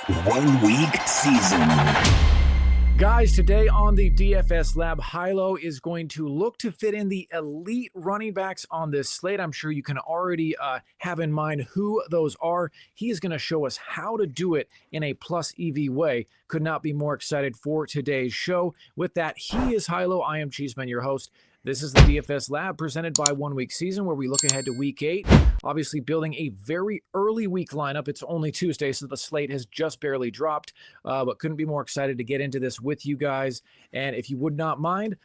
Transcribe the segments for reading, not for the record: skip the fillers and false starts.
1 week season. Guys, today on the DFS Lab, Hilow is going to look to fit in the elite running backs on this slate. I'm sure you can already have in mind who those are. He is going to show us how to do it in a plus EV way. Could not be more excited for today's show. With that, he is Hilow. I am Cheeseman, your host. This is the DFS Lab presented by 1 week season, where we look ahead to week 8. Obviously building a very early week lineup. It's only Tuesday, so the slate has just barely dropped, but couldn't be more excited to get into this with you guys. And if you would not mind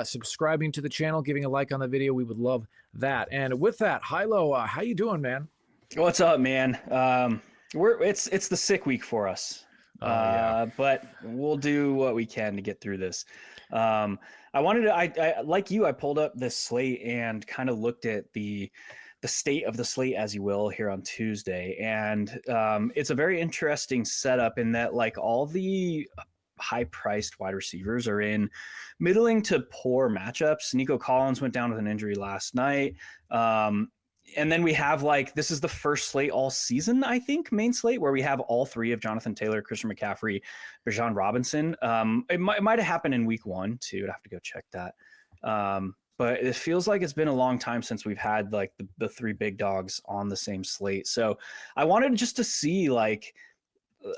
subscribing to the channel, giving a like on the video, we would love that. And with that, Hilow, how you doing, man? What's up, man? It's the sick week for us, but we'll do what we can to get through this. I wanted to, I like you, I pulled up this slate and kind of looked at the state of the slate, as you will, here on Tuesday. And it's a very interesting setup in that, like, all the high-priced wide receivers are in middling to poor matchups. Nico Collins went down with an injury last night. And then we have, like, this is the first slate all season, I think, main slate, where we have all three of Jonathan Taylor, Christian McCaffrey, Bijan Robinson. It might have happened in week 1 too. I'd have to go check that. But it feels like it's been a long time since we've had, like, the three big dogs on the same slate. So I wanted just to see, like,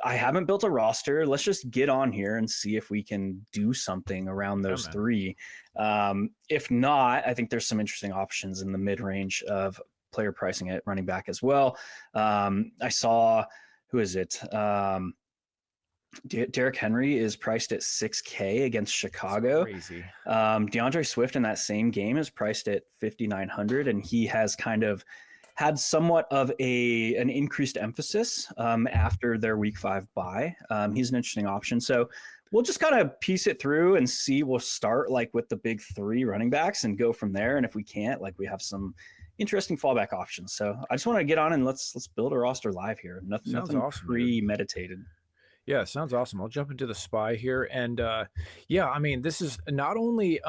I haven't built a roster. Let's just get on here and see if we can do something around those three. If not, I think there's some interesting options in the mid-range of player pricing at running back as well. I saw, who is it? Derrick Henry is priced at $6K against Chicago. Crazy. DeAndre Swift in that same game is priced at $5,900, and he has kind of had somewhat of an increased emphasis after their week 5 bye. He's an interesting option. So we'll just kind of piece it through and see. We'll start, like, with the big 3 running backs and go from there. And if we can't, like, we have some interesting fallback options. So I just want to get on and let's build a roster live here. Nothing awesome, premeditated. Yeah, sounds awesome. I'll jump into the spy here. And yeah, I mean, this is not only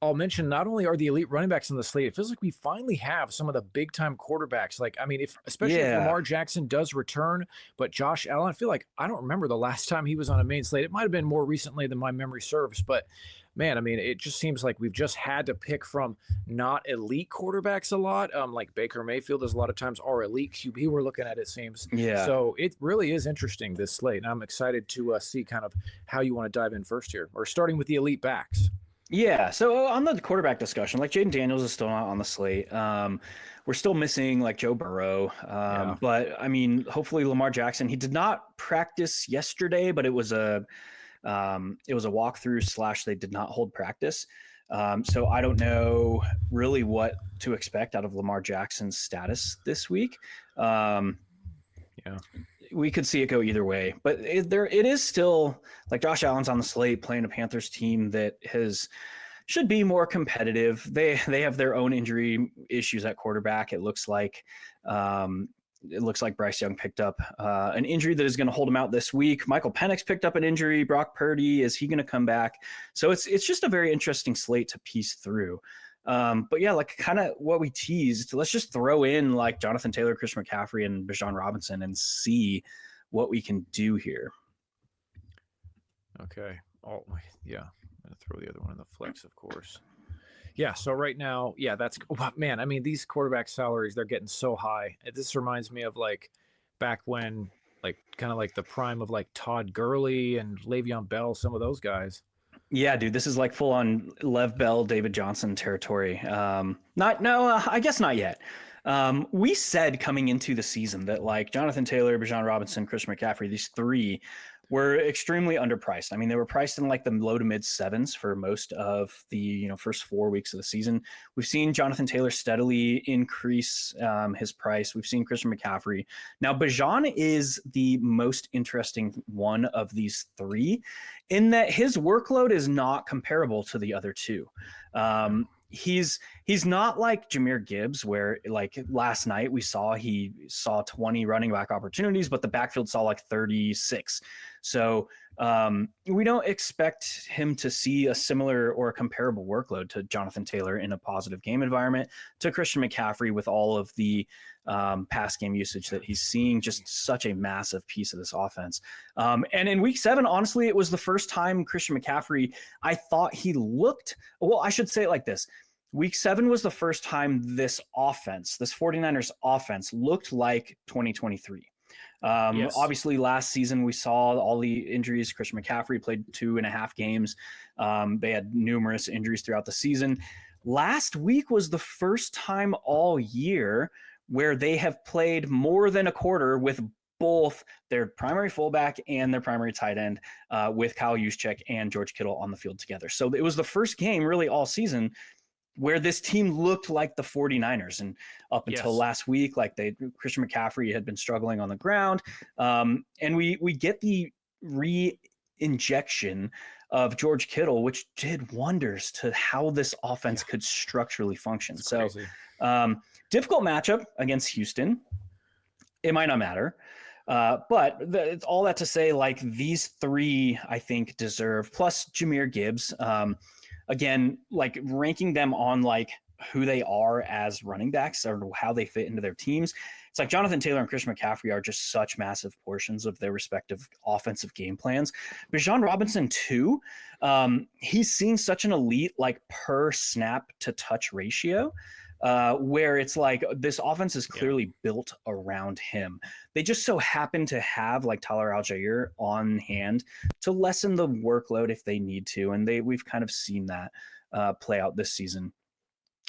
I'll mention, not only are the elite running backs on the slate, it feels like we finally have some of the big time quarterbacks. Like, I mean, especially if Lamar Jackson does return, but Josh Allen, I feel like I don't remember the last time he was on a main slate. It might have been more recently than my memory serves, but man, I mean, it just seems like we've just had to pick from not elite quarterbacks a lot. Like Baker Mayfield is a lot of times our elite QB we're looking at, it seems. Yeah. So it really is interesting, this slate. And I'm excited to see kind of how you want to dive in first here, or starting with the elite backs. Yeah, so on the quarterback discussion, like, Jaden Daniels is still not on the slate. We're still missing, like, Joe Burrow. But I mean, hopefully Lamar Jackson, he did not practice yesterday, but it was a walkthrough / they did not hold practice. So I don't know really what to expect out of Lamar Jackson's status this week. We could see it go either way, but it is still, like, Josh Allen's on the slate playing a Panthers team that should be more competitive. They have their own injury issues at quarterback. It looks like Bryce Young picked up an injury that is going to hold him out this week. Michael Penix picked up an injury. Brock Purdy, is he going to come back? So it's just a very interesting slate to piece through. But yeah, like, kind of what we teased, let's just throw in, like, Jonathan Taylor, Christian McCaffrey, and Bijan Robinson and see what we can do here. Okay. Oh, yeah. I'm going to throw the other one in the flex, of course. Yeah. So right now, yeah, man, I mean, these quarterback salaries, they're getting so high. This reminds me of, like, back when, like, kind of like the prime of, like, Todd Gurley and Le'Veon Bell, some of those guys. Yeah, dude, this is like full on Lev Bell, David Johnson territory. I guess not yet. We said coming into the season that, like, Jonathan Taylor, Bijan Robinson, Christian McCaffrey, these 3 were extremely underpriced. I mean, they were priced in, like, the low to mid 7s for most of the first 4 weeks of the season. We've seen Jonathan Taylor steadily increase his price. We've seen Christian McCaffrey. Now, Bijan is the most interesting one of these 3 in that his workload is not comparable to the other 2. He's not like Jahmyr Gibbs, where, like, last night he saw 20 running back opportunities, but the backfield saw, like, 36. So we don't expect him to see a similar or a comparable workload to Jonathan Taylor in a positive game environment, to Christian McCaffrey with all of the pass game usage that he's seeing, just such a massive piece of this offense. And in week 7, honestly, it was the first time Christian McCaffrey, I thought he looked, well, I should say it like this. Week 7 was the first time this 49ers offense looked like 2023. Yes. Obviously last season we saw all the injuries. Christian McCaffrey played 2.5 games. They had numerous injuries throughout the season. Last week was the first time all year where they have played more than a quarter with both their primary fullback and their primary tight end with Kyle Juszczyk and George Kittle on the field together. So it was the first game really all season where this team looked like the 49ers. And up until last week, like Christian McCaffrey had been struggling on the ground. And we get the re-injection of George Kittle, which did wonders to how this offense could structurally function. So difficult matchup against Houston. It might not matter. But it's all that to say, like, these three, I think, deserve, plus Jahmyr Gibbs, again, like ranking them on like who they are as running backs or how they fit into their teams. It's like Jonathan Taylor and Christian McCaffrey are just such massive portions of their respective offensive game plans. Bijan Robinson too, he's seeing such an elite like per snap to touch ratio where it's like this offense is clearly built around him. They just so happen to have like Tyler Algier on hand to lessen the workload if they need to. And we've kind of seen that play out this season.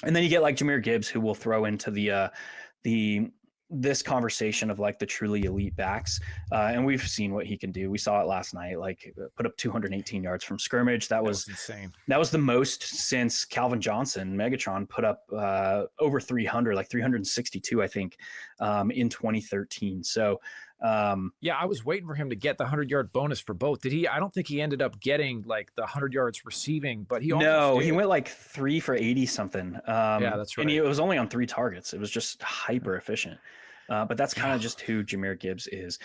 And then you get like Jahmyr Gibbs, who will throw into this conversation of like the truly elite backs. And we've seen what he can do. We saw it last night, like put up 218 yards from scrimmage. That was insane. That was the most since Calvin Johnson, Megatron, put up over 300, like 362, I think, in 2013. So I was waiting for him to get the 100-yard bonus for both. Did he? I don't think he ended up getting like the 100 yards receiving, but he went like 3 for 80 something. Yeah, that's right. And it was only on 3 targets. It was just hyper efficient. But that's kind of just who Jahmyr Gibbs is.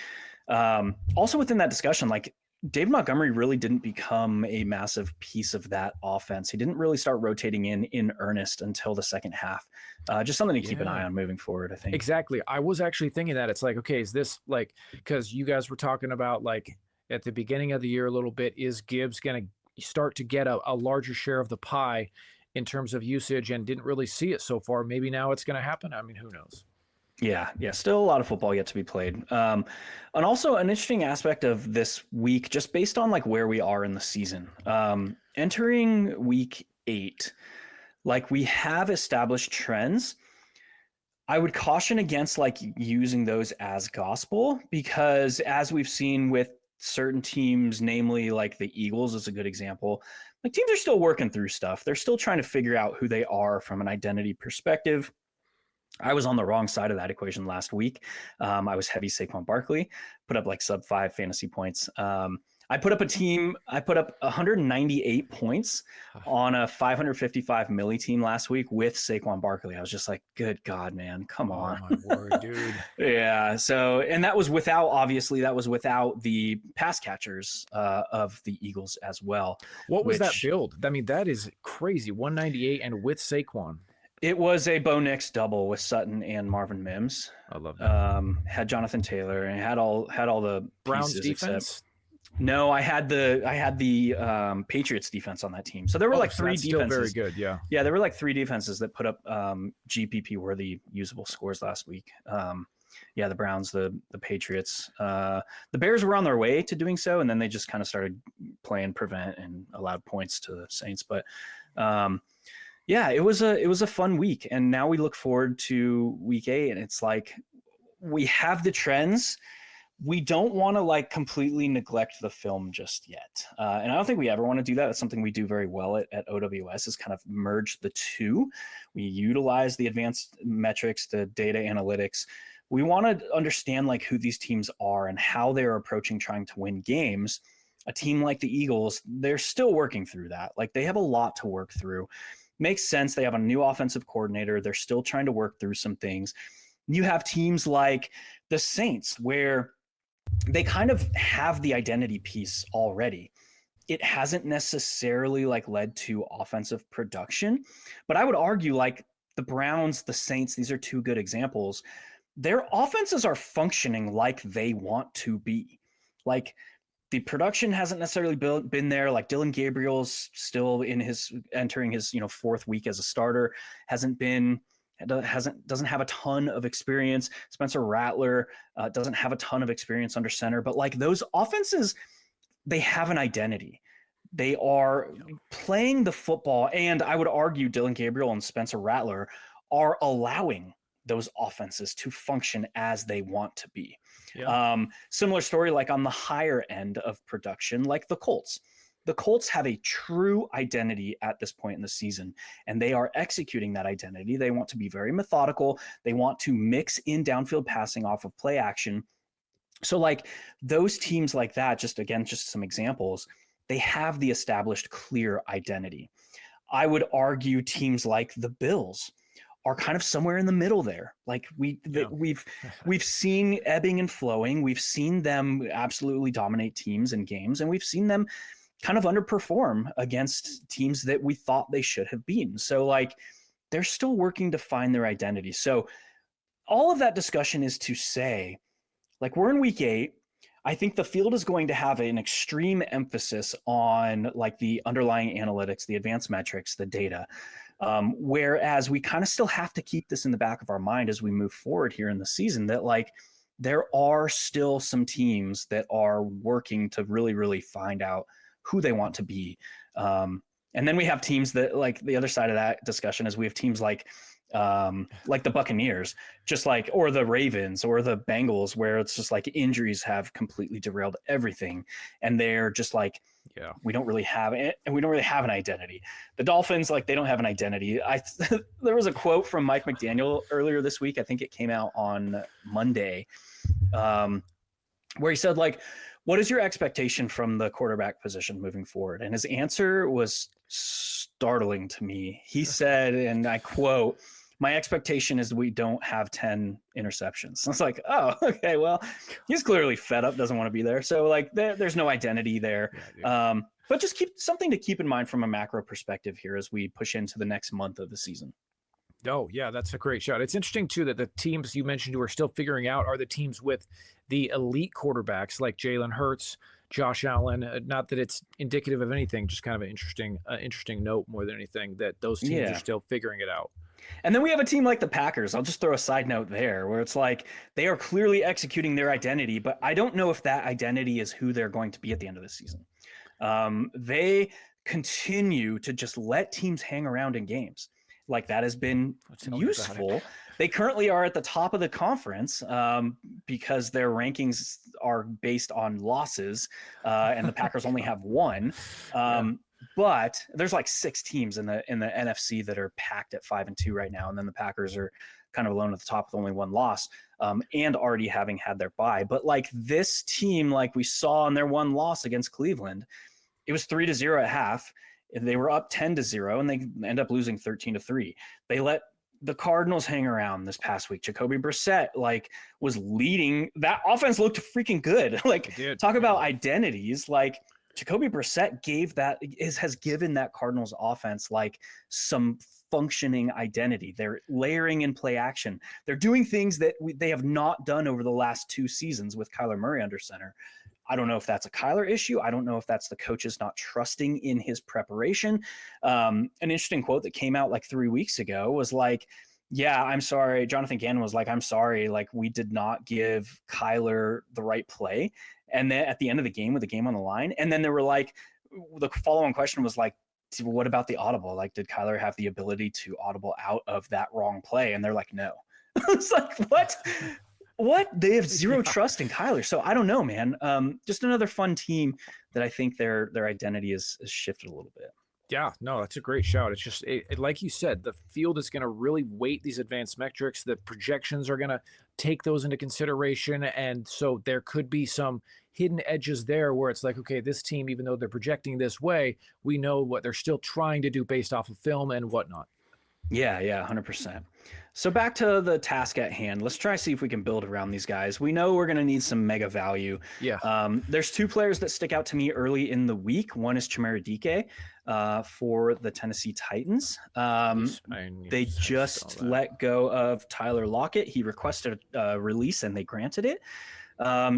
Also within that discussion, like David Montgomery really didn't become a massive piece of that offense. He didn't really start rotating in earnest until the second half. Just something to keep an eye on moving forward, I think. Exactly. I was actually thinking that. It's like, okay, is this like, because you guys were talking about like at the beginning of the year a little bit, is Gibbs going to start to get a larger share of the pie in terms of usage, and didn't really see it so far. Maybe now it's going to happen. I mean, who knows? Yeah, still a lot of football yet to be played. And also an interesting aspect of this week, just based on like where we are in the season. Entering week 8, like we have established trends. I would caution against like using those as gospel, because as we've seen with certain teams, namely like the Eagles is a good example, like teams are still working through stuff. They're still trying to figure out who they are from an identity perspective. I was on the wrong side of that equation last week. I was heavy Saquon Barkley, put up like sub 5 fantasy points. I put up 198 points on a 555 milli team last week with Saquon Barkley. I was just like, good God, man, come on. Oh my word, dude. Yeah. So, and that was without the pass catchers of the Eagles as well. What was that build? I mean, that is crazy. 198 and with Saquon. It was a Bo Nix double with Sutton and Marvin Mims. I love that. Had Jonathan Taylor and had all the Browns pieces defense. No, I had the Patriots defense on that team. So there were like 3 defenses. Still very good, yeah. Yeah, there were like 3 defenses that put up GPP worthy usable scores last week. The Browns, the Patriots, the Bears were on their way to doing so, and then they just kind of started playing prevent and allowed points to the Saints. But it was a fun week, and now we look forward to week 8, and it's like we have the trends. We don't want to like completely neglect the film just yet, and I don't think we ever want to do that. That's something we do very well at OWS, is kind of merge the two. We utilize the advanced metrics, the data analytics. We want to understand like who these teams are and how they're approaching trying to win games. A team like the Eagles, they're still working through that. Like they have a lot to work through. Makes sense. They have a new offensive coordinator. They're still trying to work through some things. You have teams like the Saints, where they kind of have the identity piece already. It hasn't necessarily like led to offensive production, but I would argue like the Browns, the Saints, these are 2 good examples. their offenses are functioning like they want to be. Like, the production hasn't necessarily been there. Like, Dylan Gabriel's still entering his, fourth week as a starter. Doesn't have a ton of experience. Spencer Rattler doesn't have a ton of experience under center, but like, those offenses, they have an identity. They are playing the football, and I would argue Dylan Gabriel and Spencer Rattler are allowing those offenses to function as they want to be. Yeah. Similar story, like on the higher end of production, like the Colts. The Colts have a true identity at this point in the season, and they are executing that identity. They want to be very methodical. They want to mix in downfield passing off of play action. So like, those teams like that, just some examples, they have the established clear identity. I would argue teams like the Bills are kind of somewhere in the middle there. Like, we've seen ebbing and flowing. We've seen them absolutely dominate teams and games, and we've seen them kind of underperform against teams that we thought they should have beaten. So like, they're still working to find their identity. So all of that discussion is to say, like, we're in week 8. I think the field is going to have an extreme emphasis on like the underlying analytics, the advanced metrics, the data. Whereas we kind of still have to keep this in the back of our mind as we move forward here in the season, that like, there are still some teams that are working to really, really find out who they want to be. And then we have teams that, like, the other side of that discussion is we have teams like the Buccaneers, just like, or the Ravens or the Bengals, where it's just like injuries have completely derailed everything. And they're just like, we don't really have it, and we don't really have an identity. The Dolphins, like, they don't have an identity. There was a quote from Mike McDaniel earlier this week. I think it came out on Monday, where he said, like, what is your expectation from the quarterback position moving forward? And his answer was startling to me. He said, and I quote, "My expectation is we don't have 10 interceptions." I was like, oh, okay, well, he's clearly fed up, doesn't want to be there. So like, there's no identity there. But just something to keep in mind from a macro perspective here as we push into the next month of the season. Oh, yeah, that's a great shot. It's interesting, too, that the teams you mentioned who are still figuring out are the teams with the elite quarterbacks like Jalen Hurts, Josh Allen. Not that it's indicative of anything, just kind of an interesting note more than anything, that those teams are still figuring it out. And then we have a team like the Packers. I'll just throw a side note there, where it's like, they are clearly executing their identity, but I don't know if that identity is who they're going to be at the end of the season. They continue to just let teams hang around in games. Like, that has been useful. They currently are at the top of the conference because their rankings are based on losses, and the Packers only have one. But there's like 6 teams in the NFC that are packed at 5-2 right now, and then the Packers are kind of alone at the top with only one loss, and already having had their bye. But like, this team, like we saw in their one loss against Cleveland, it was 3-0 at half. They were up 10-0, and they end up losing 13-3. They let the Cardinals hang around this past week. Jacoby Brissett was leading. That offense looked freaking good. Talk about identities. Like, Jacoby Brissett has given that Cardinals offense some functioning identity. They're layering in play action. They're doing things that they have not done over the last 2 seasons with Kyler Murray under center. I don't know if that's a Kyler issue. I don't know if that's the coaches not trusting in his preparation. An interesting quote that came out 3 weeks ago was yeah, I'm sorry. Jonathan Gannon was I'm sorry. We did not give Kyler the right play. And then at the end of the game, with the game on the line, and then there were the follow-on question was what about the audible? Did Kyler have the ability to audible out of that wrong play? And they're no. It's what? They have zero trust in Kyler. So I don't know, man. Just another fun team that I think their identity is shifted a little bit. Yeah, no, that's a great shout. It's just like you said, the field is going to really weight these advanced metrics. The projections are going to take those into consideration. And so there could be some hidden edges there where it's okay, this team, even though they're projecting this way, we know what they're still trying to do based off of film and whatnot. Yeah, 100%. So back to the task at hand. Let's try to see if we can build around these guys. We know we're going to need some mega value. Yeah. There's two players that stick out to me early in the week. One is Chimera DK for the Tennessee Titans. They just let go of Tyler Lockett. He requested a release and they granted it.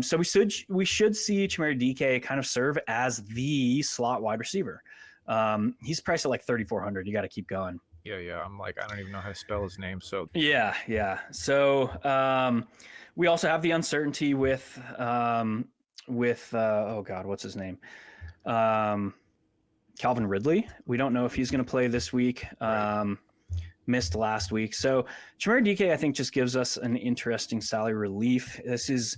So we should see Chimera DK kind of serve as the slot wide receiver. He's priced at like 3,400. You got to keep going. Yeah. I'm like, I don't even know how to spell his name. So yeah. So we also have the uncertainty with oh God, what's his name? Calvin Ridley. We don't know if he's going to play this week. Right. Missed last week. So Chimera DK, I think, just gives us an interesting salary relief. This is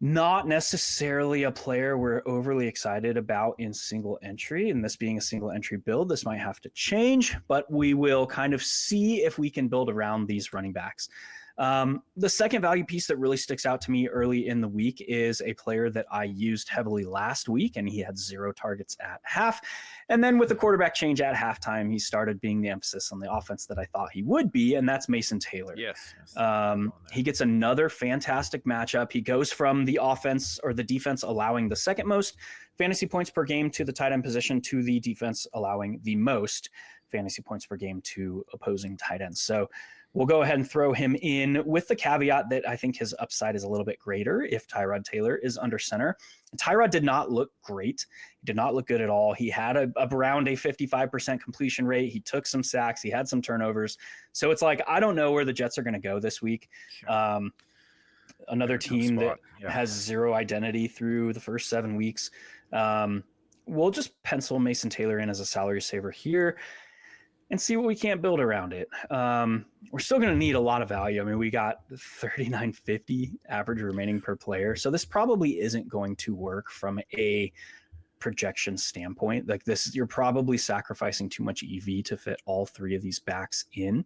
not necessarily a player we're overly excited about in single entry, and this being a single entry build, this might have to change, but we will kind of see if we can build around these running backs. The second value piece that really sticks out to me early in the week is a player that I used heavily last week, and he had 0 targets at half. And then with the quarterback change at halftime, he started being the emphasis on the offense that I thought he would be, and that's Mason Taylor. Yes. He gets another fantastic matchup. He goes from the offense or the defense allowing the second most fantasy points per game to the tight end position to the defense allowing the most fantasy points per game to opposing tight ends. So we'll go ahead and throw him in with the caveat that I think his upside is a little bit greater if Tyrod Taylor is under center. And Tyrod did not look great. He did not look good at all. He had around a 55% completion rate. He took some sacks. He had some turnovers. So it's like, I don't know where the Jets are going to go this week. Another team that has 0 identity through the first 7 weeks. We'll just pencil Mason Taylor in as a salary saver here and see what we can't build around it. We're still going to need a lot of value. I mean, we got $39.50 average remaining per player. So this probably isn't going to work from a projection standpoint. Like this, you're probably sacrificing too much EV to fit all 3 of these backs in.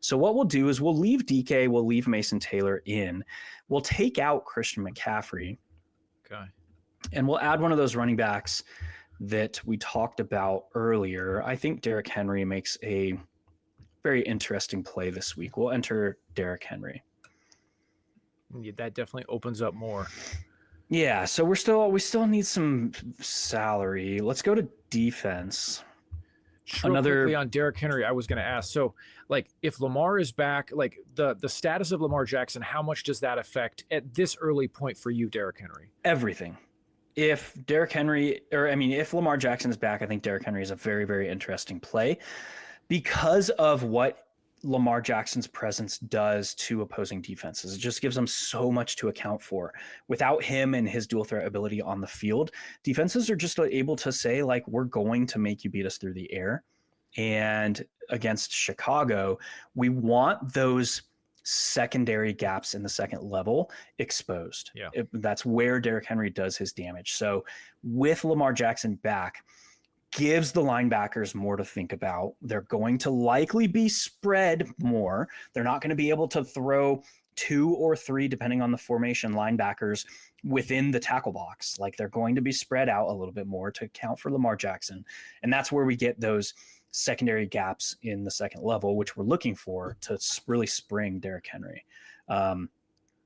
So what we'll do is we'll leave DK, we'll leave Mason Taylor in. We'll take out Christian McCaffrey. Okay. And we'll add one of those running backs that we talked about earlier. I think Derrick Henry makes a very interesting play this week. We'll enter Derrick Henry. Yeah, that definitely opens up more. Yeah, so we still need some salary. Let's go to defense. Quickly on Derrick Henry, I was going to ask. So, like, if Lamar is back, like the status of Lamar Jackson, how much does that affect at this early point for you, Derrick Henry? Everything. If Lamar Jackson is back, I think Derrick Henry is a very, very interesting play because of what Lamar Jackson's presence does to opposing defenses. It just gives them so much to account for. Without him and his dual threat ability on the field, defenses are just able to say, like, we're going to make you beat us through the air. And against Chicago, we want those secondary gaps in the second level exposed. Yeah. That's where Derrick Henry does his damage. So with Lamar Jackson back, gives the linebackers more to think about. They're going to likely be spread more. They're not going to be able to throw 2 or 3, depending on the formation, linebackers within the tackle box. Like, they're going to be spread out a little bit more to account for Lamar Jackson. And that's where we get those secondary gaps in the second level, which we're looking for to really spring Derrick Henry.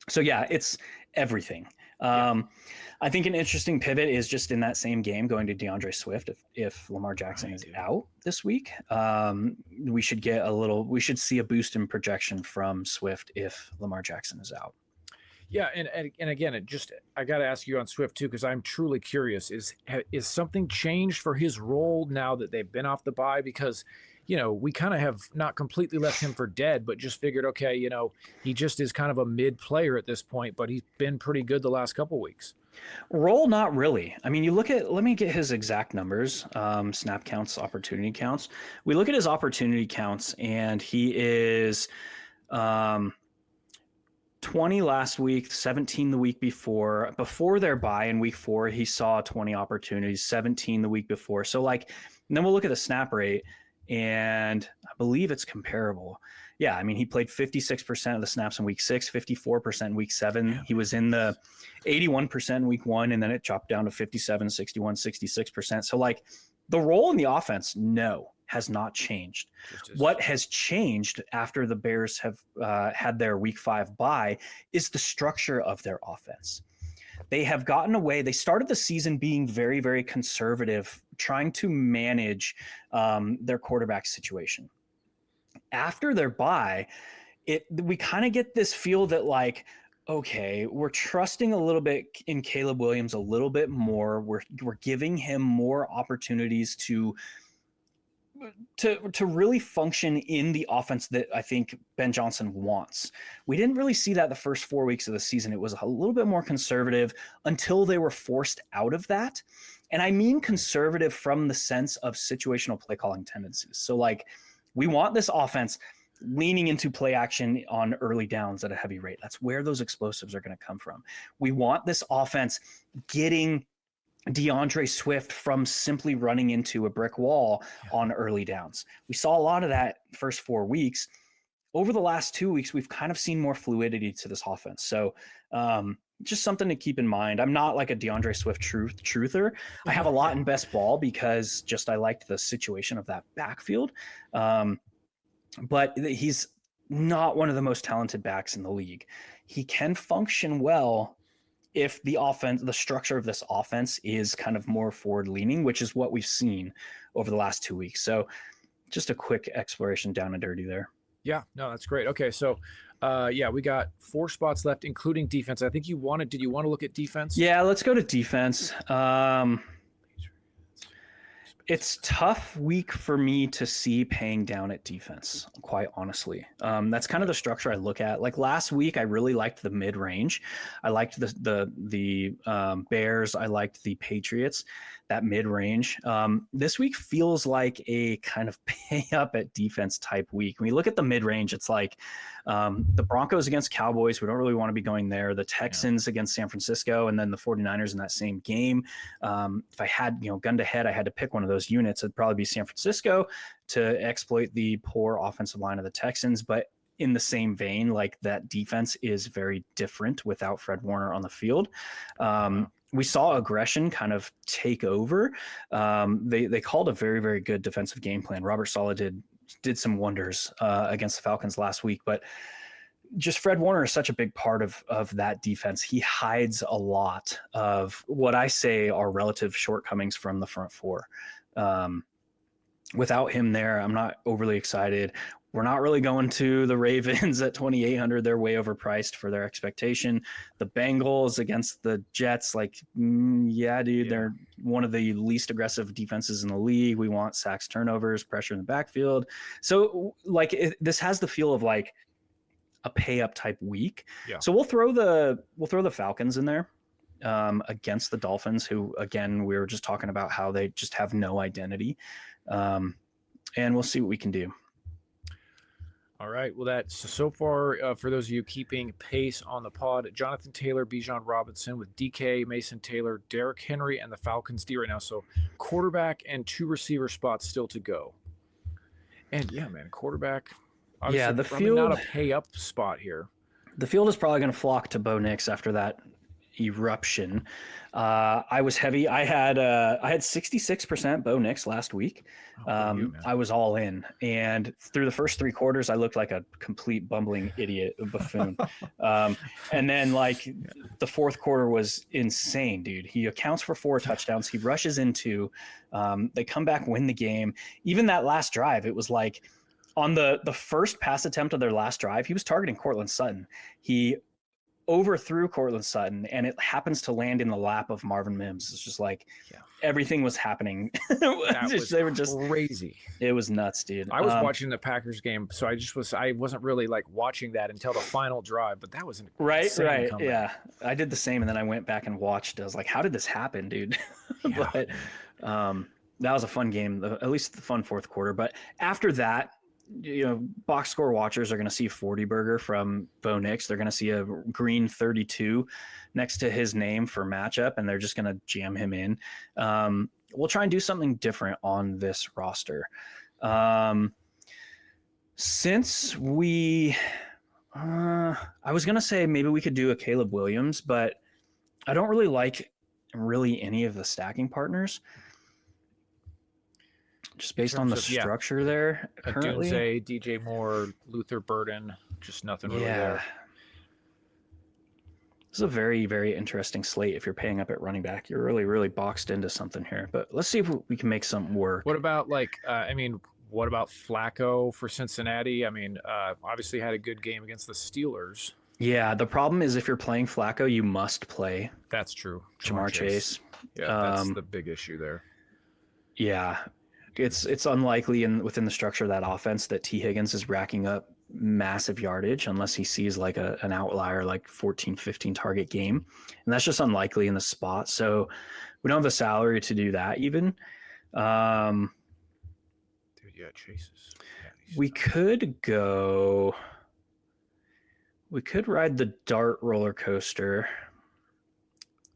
So yeah, it's everything. I think an interesting pivot is just in that same game going to DeAndre Swift. If Lamar Jackson is out this week, we should see a boost in projection from Swift if Lamar Jackson is out. Yeah, and again, I got to ask you on Swift too, because I'm truly curious. Is something changed for his role now that they've been off the bye? Because, we kind of have not completely left him for dead, but just figured, okay, he just is kind of a mid player at this point, but he's been pretty good the last couple weeks. Role, not really. I mean, let me get his exact numbers, snap counts, opportunity counts. We look at his opportunity counts, and he is 20 last week, 17 the week before. Before their bye in week 4, he saw 20 opportunities, 17 the week before. So and then we'll look at the snap rate, and I believe it's comparable. Yeah, I mean, he played 56% of the snaps in week 6, 54% in week 7. Yeah. He was in the 81% in week 1, and then it dropped down to 57, 61, 66%. So the role in the offense, no. has not changed. What has changed after the Bears have had their week 5 bye is the structure of their offense. They have gotten away. They started the season being very, very conservative, trying to manage their quarterback situation. After their bye, we kind of get this feel that like, okay, we're trusting a little bit in Caleb Williams a little bit more. We're giving him more opportunities to really function in the offense that I think Ben Johnson wants. We didn't really see that the first 4 weeks of the season. It was a little bit more conservative until they were forced out of that. And I mean conservative from the sense of situational play calling tendencies. So like, we want this offense leaning into play action on early downs at a heavy rate. That's where those explosives are going to come from. We want this offense getting DeAndre Swift from simply running into a brick wall on early downs. We saw a lot of that first 4 weeks. Over the last 2 weeks, we've kind of seen more fluidity to this offense. So just something to keep in mind. I'm not like a DeAndre Swift truther. I have a lot in best ball because just I liked the situation of that backfield. But he's not one of the most talented backs in the league. He can function well if the structure of this offense is kind of more forward leaning, which is what we've seen over the last 2 weeks. So just a quick exploration down and dirty there. Yeah, no, that's great. Okay. So we got 4 spots left, including defense. I think did you want to look at defense? Yeah, let's go to defense. It's tough week for me to see paying down at defense, quite honestly. That's kind of the structure I look at. Like last week, I really liked the mid-range. I liked the Bears. I liked the Patriots, that mid-range. This week feels like a kind of pay up at defense type week. When you look at the mid-range, it's like the Broncos against Cowboys. We don't really want to be going there. The Texans against San Francisco, and then the 49ers in that same game. If I had, gun to head, I had to pick one of those units. It'd probably be San Francisco to exploit the poor offensive line of the Texans. But in the same vein, like that defense is very different without Fred Warner on the field. We saw aggression kind of take over. They called a very, very good defensive game plan. Robert Saleh did some wonders against the Falcons last week, but just Fred Warner is such a big part of that defense. He hides a lot of what I say are relative shortcomings from the front four. Without him there, I'm not overly excited. We're not really going to the Ravens at 2,800. They're way overpriced for their expectation. The Bengals against the Jets, they're one of the least aggressive defenses in the league. We want sacks, turnovers, pressure in the backfield. So this has the feel of like a pay up type week. Yeah. So we'll throw the Falcons in there against the Dolphins, who again, we were just talking about how they just have no identity. And we'll see what we can do. All right. Well, that's so far for those of you keeping pace on the pod. Jonathan Taylor, Bijan Robinson with DK, Mason Taylor, Derrick Henry, and the Falcons D right now. So quarterback and 2 receiver spots still to go. And yeah, man, quarterback. Yeah, the field, not a pay up spot here. The field is probably going to flock to Bo Nix after that eruption. I was heavy. I had 66% Bo Nix last week. I was all in, and through the first 3 quarters, I looked like a complete bumbling idiot, a buffoon. And then the fourth quarter was insane, dude. He accounts for 4 touchdowns. He rushes into. They come back, win the game. Even that last drive, it was like on the first pass attempt of their last drive, he was targeting Cortland Sutton. He overthrew Cortland Sutton, and it happens to land in the lap of Marvin Mims. It's just everything was happening. They were just crazy. It was nuts, dude. I was watching the Packers game, so I wasn't really watching that until the final drive, but that was right. Yeah, I did the same, and then I went back and watched. I was like, how did this happen, dude? Yeah. But that was a fun game, at least the fun fourth quarter. But after that, box score watchers are going to see 40 burger from Bo Nix. They're going to see a green 32 next to his name for matchup, and they're just going to jam him in. We'll try and do something different on this roster. Since we, I was going to say maybe we could do a Caleb Williams, but I don't really like any of the stacking partners. just based on the structure there currently. Dunze, DJ Moore, Luther Burden, just nothing really there. This is a very, very interesting slate. If you're paying up at running back, you're really, really boxed into something here. But let's see if we can make something work. What about what about Flacco for Cincinnati? I mean, obviously had a good game against the Steelers. Yeah, the problem is if you're playing Flacco, you must play. That's true. Jamar Chase. Yeah, that's the big issue there. Yeah, it's unlikely within the structure of that offense that T. Higgins is racking up massive yardage unless he sees like an outlier, like 14, 15 target game. And that's just unlikely in the spot. So we don't have the salary to do that even. Dude, yeah, Chases. Yeah, we could ride the dart roller coaster.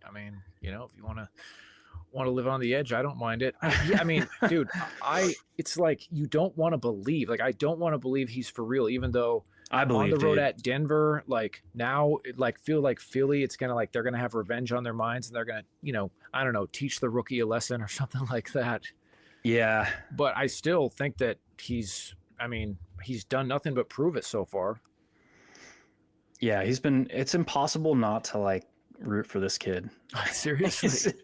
I mean, if you want to live on the edge, I don't mind it. I mean, dude, it's like you don't want to believe. Like I don't want to believe he's for real, even though I believe on the road at Denver, like now, feel like Philly, it's gonna they're gonna have revenge on their minds, and they're gonna, I don't know, teach the rookie a lesson or something like that. Yeah, but I still think that he's done nothing but prove it so far. Yeah, it's impossible not to root for this kid. Seriously.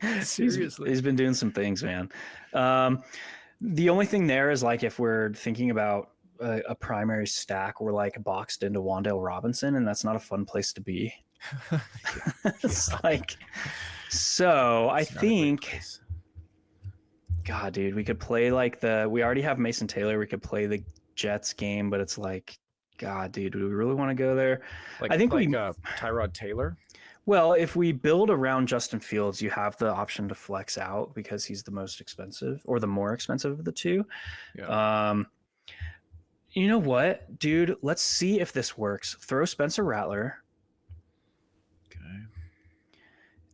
He's been doing some things, man. The only thing there is if we're thinking about a primary stack, we're boxed into Wan'Dale Robinson, and that's not a fun place to be. It's so I think, God, dude, we could play we already have Mason Taylor. We could play the Jets game, but it's God, dude, do we really want to go there? I think Tyrod Taylor. Well, if we build around Justin Fields, you have the option to flex out because he's the most expensive or the more expensive of the two. Yeah. You know what, dude? Let's see if this works. Throw Spencer Rattler. Okay.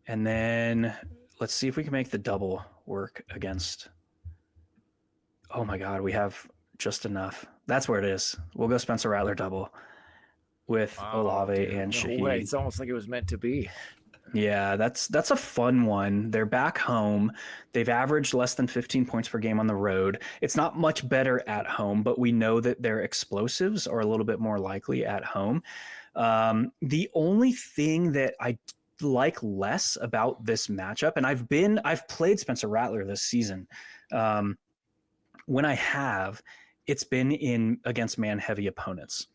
And then let's see if we can make the double work against. Oh my God, we have just enough. That's where it is. We'll go Spencer Rattler double with Olave and Shaheed. No way. It's almost like it was meant to be. Yeah, that's a fun one. They're back home. They've averaged less than 15 points per game on the road. It's not much better at home, but we know that their explosives are a little bit more likely at home. The only thing that I like less about this matchup, and I've played Spencer Rattler this season. When I have, it's been against man-heavy opponents.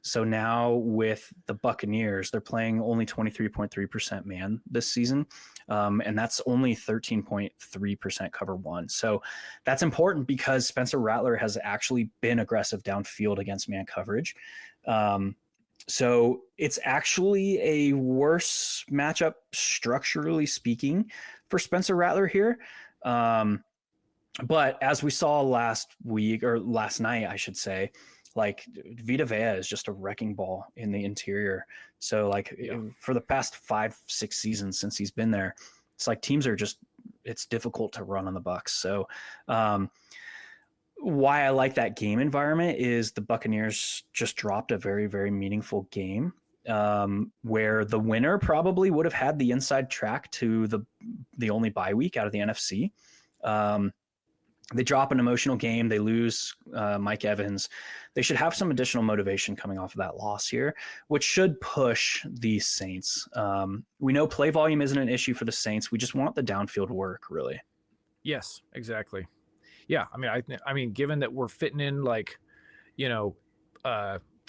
So now with the Buccaneers, they're playing only 23.3% man this season. And that's only 13.3% cover one. So that's important because Spencer Rattler has actually been aggressive downfield against man coverage. So it's actually a worse matchup, structurally speaking, for Spencer Rattler here. But as we saw last night, I should say, Vita Vea is just a wrecking ball in the interior. So for the past 5-6 seasons since he's been there, it's teams are it's difficult to run on the Bucs. So why I like that game environment is the Buccaneers just dropped a very, very meaningful game where the winner probably would have had the inside track to the only bye week out of the NFC. They drop an emotional game. They lose Mike Evans. They should have some additional motivation coming off of that loss here, which should push the Saints. We know play volume isn't an issue for the Saints. We just want the downfield work, really. Yes, exactly. Yeah, I mean, given that we're fitting in the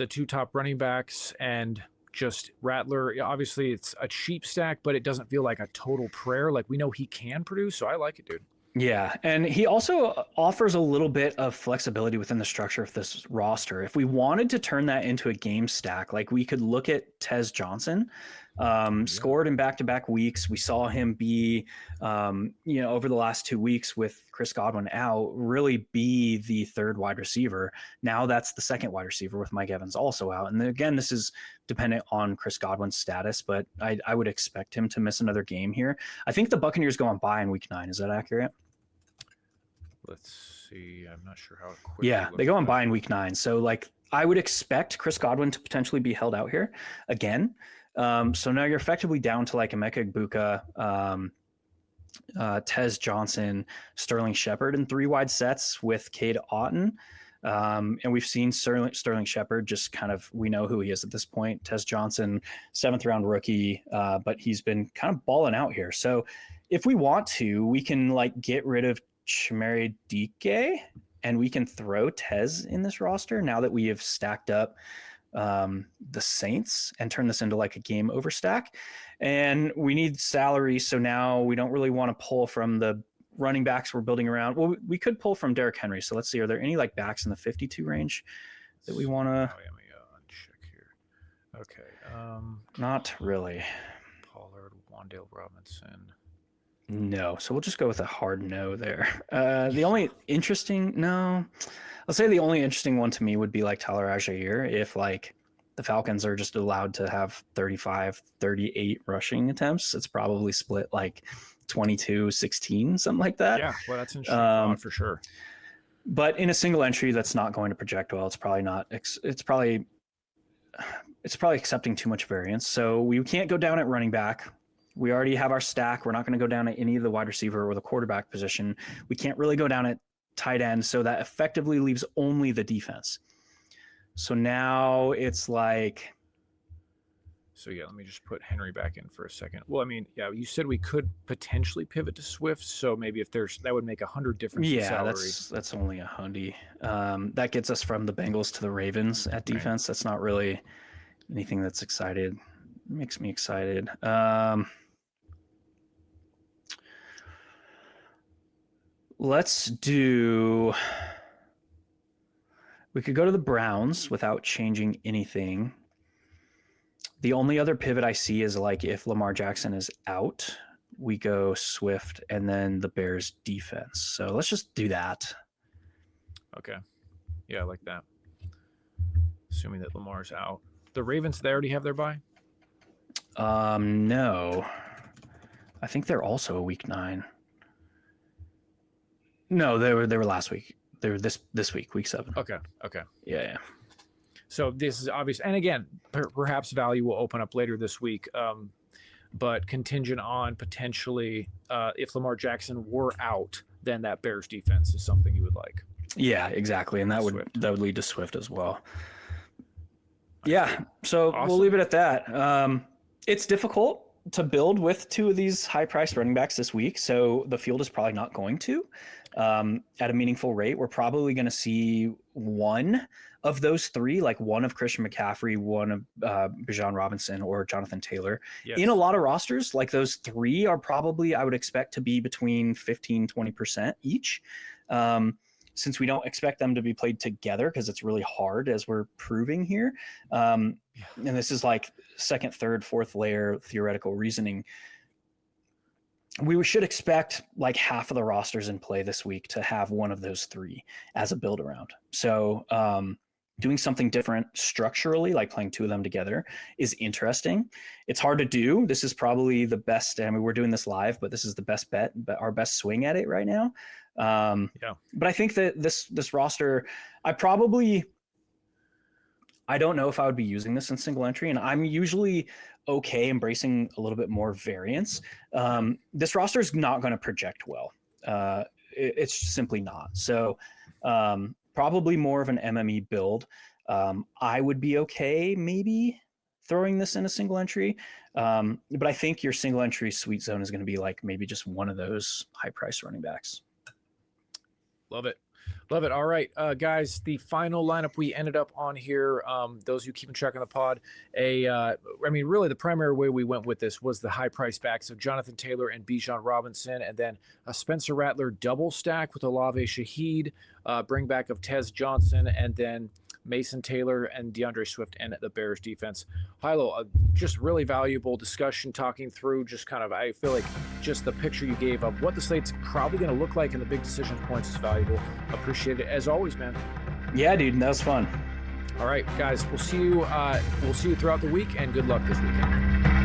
two top running backs and just Rattler, obviously it's a cheap stack, but it doesn't feel like a total prayer. We know he can produce, so I like it, dude. Yeah, and he also offers a little bit of flexibility within the structure of this roster. If we wanted to turn that into a game stack, we could look at Tez Johnson, scored in back-to-back weeks. We saw him be, over the last 2 weeks with Chris Godwin out, really be the third wide receiver. Now that's the second wide receiver with Mike Evans also out. And again, this is dependent on Chris Godwin's status, but I would expect him to miss another game here. I think the Buccaneers go on bye in week 9. Is that accurate? Let's see. I'm not sure how quick. Yeah, they go on bye in week 9. So I would expect Chris Godwin to potentially be held out here again. So now you're effectively down to Emeka Egbuka, Tez Johnson, Sterling Shepard in 3 wide sets with Cade Otton. And we've seen Sterling Shepard just kind of, we know who he is at this point. Tez Johnson, 7th round rookie, but he's been kind of balling out here. So if we want to, we can like get rid of Chimere Dike and we can throw Tez in this roster now that we have stacked up the Saints and turn this into like a game over stack. And we need salary. So now we don't really want to pull from the running backs we're building around. Well, we could pull from Derrick Henry. So let's see, are there any like backs in the 52 range that we want to? Let me check here. Okay. Not really. Pollard, Wan'Dale Robinson. No. So we'll just go with a hard no there. The only interesting, no, I'll say the only interesting one to me would be like Tyler Algier. If like the Falcons are just allowed to have 35, 38 rushing attempts, it's probably split like 22-16, something like that. Yeah, well, that's interesting for sure. But in a single entry that's not going to project well, it's probably not. It's probably accepting too much variance. So we can't go down at running back. We already have our stack. We're not going to go down at any of the wide receiver or the quarterback position. We can't really go down at tight end. So that effectively leaves only the defense. So now it's like. So yeah, let me just put Henry back in for a second. Well, I mean, yeah, you said we could potentially pivot to Swift. So maybe if there's, that would make 100 difference in salary. That's only $100. That gets us from the Bengals to the Ravens at defense. Right. That's not really anything that's excited. Makes me excited. Let's do. We could go to the Browns without changing anything. The only other pivot I see is like if Lamar Jackson is out, we go Swift and then the Bears defense. So let's just do that. Okay. Yeah, I like that. Assuming that Lamar's out. The Ravens, they already have their bye? No. I think they're also a week 9. No, they were last week. They were this week, week 7. Okay. Yeah. So this is obvious. And again, perhaps value will open up later this week, but contingent on potentially if Lamar Jackson were out, then that Bears defense is something you would like. Yeah, exactly. And that would lead to Swift as well. Yeah, so awesome. We'll leave it at that. It's difficult to build with 2 of these high-priced running backs this week, so the field is probably not going to at a meaningful rate. We're probably going to see one of those 3, like one of Christian McCaffrey, one of Bijan Robinson, or Jonathan Taylor. Yes. In a lot of rosters, like those 3 are probably, I would expect to be between 15-20% each. Since we don't expect them to be played together because it's really hard, as we're proving here. And this is like 2nd, 3rd, 4th layer theoretical reasoning. We should expect like half of the rosters in play this week to have one of those 3 as a build around. So doing something different structurally, like playing 2 of them together, is interesting. It's hard to do. This is probably the best. I mean, we're doing this live, but this is the best bet, but our best swing at it right now. But I think that this roster, I don't know if I would be using this in single entry, and I'm usually okay embracing a little bit more variance. This roster is not going to project well. It's simply not. So probably more of an MME build. I would be okay maybe throwing this in a single entry. But I think your single entry sweet zone is going to be like maybe just one of those high price running backs. Love it. All right, guys, the final lineup we ended up on here, those of you keeping track on the pod, really the primary way we went with this was the high price backs of Jonathan Taylor and Bijan Robinson, and then a Spencer Rattler double stack with Olave Shaheed, bring back of Tez Johnson, and then Mason Taylor and DeAndre Swift and the Bears defense. Hilow, just really valuable discussion talking through just kind of, I feel like just the picture you gave of what the slate's probably going to look like in the big decision points is valuable. Appreciate it as always, man. Yeah, dude, that was fun. All right, guys, we'll see you throughout the week, and good luck this weekend.